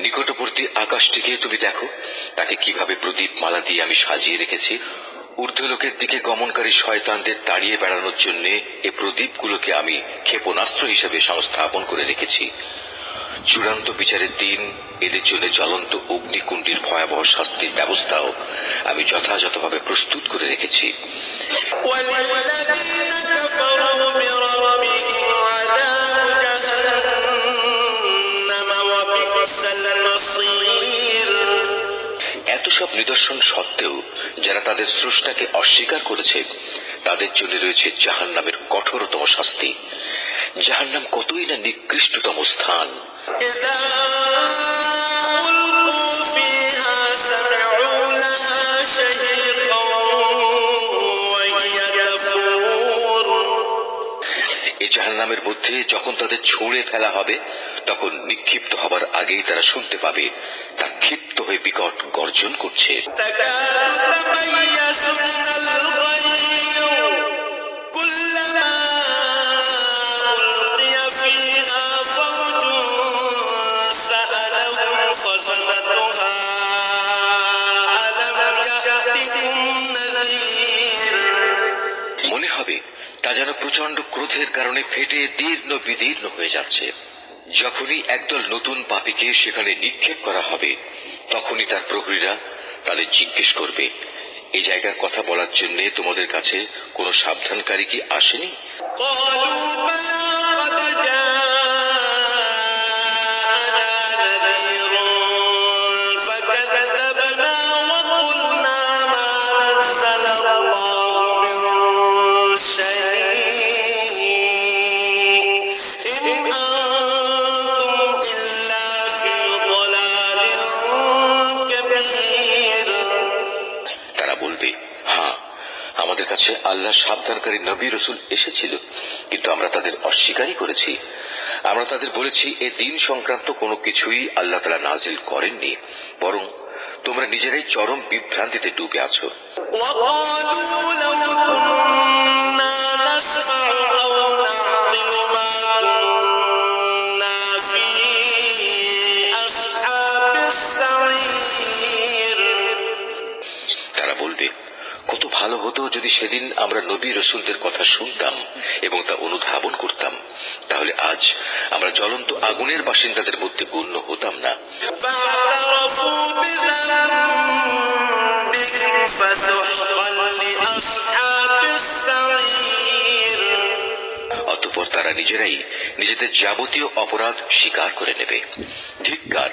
নিকটবর্তী আকাশটিকে তুমি দেখো, তাকে কিভাবে প্রদীপ মালা দিয়ে আমি সাজিয়ে রেখেছি। ঊর্ধ্বলোকের দিকে গমনকারী শয়তানদের তাড়িয়ে বেড়ানোর জন্য এ প্রদীপগুলোকে আমি ক্ষেপণাস্ত্র হিসেবে সংস্থাপন করে রেখেছি। চূড়ান্ত বিচারের দিন এদের জন্য জ্বলন্ত অগ্নিকুণ্ডের ভয়াবহ শাস্তির ব্যবস্থাও আমি যথাযথভাবে প্রস্তুত করে রেখেছি। এত সব নিদর্শন সত্ত্বেও যারা তাদের স্রষ্টাকে অস্বীকার করেছে, তাদের জন্য রয়েছে জাহান্নামের কঠোরতম শাস্তি। জাহান্নাম কতই না নিকৃষ্টতম স্থান। এই জাহান্নামের মধ্যে যখন তাদের ছুঁড়ে ফেলা হবে, তখন নিক্ষিপ্ত হবার আগেই তারা শুনতে পাবে তা ক্ষিপ্ত হয়ে বিকট গর্জন করছে। মনে হবে তা যেন প্রচন্ড ক্রোধের কারণে ফেটে দীর্ণ বিদীর্ণ হয়ে যাচ্ছে। যখনই একদল নতুন পাপীকে সেখানে নিক্ষেপ করা হবে, তখনই তার প্রহরীরা তাদের জিজ্ঞেস করবে, এই জায়গার কথা বলার জন্য তোমাদের কাছে কোনো সাবধানকারী কি আসেনি? আমাদের কাছে আল্লাহ সাবধানকারী নবী রাসূল এসেছিল, কিন্তু আমরা তাদের অস্বীকারই করেছি। আমরা তাদের বলেছি এ দিন সংক্রান্ত কোনো কিছুই আল্লাহ তাআলা নাজিল করেননি, বরং তোমরা নিজেরাই চরম বিভ্রান্তিতে ডুবে আছো। তারা বলবে, কত ভালো হতো যদি সেদিন আমরা নবী রাসূলদের কথা শুনতাম এবং তা অনুধাবন করতাম, তাহলে আজ আমরা জ্বলন্ত আগুনের বাসিন্দাদের মধ্যে গণ্য হতাম না। অতঃপর তারা নিজেরাই নিজেদের যাবতীয় অপরাধ স্বীকার করে নেবে। ধিক্কার!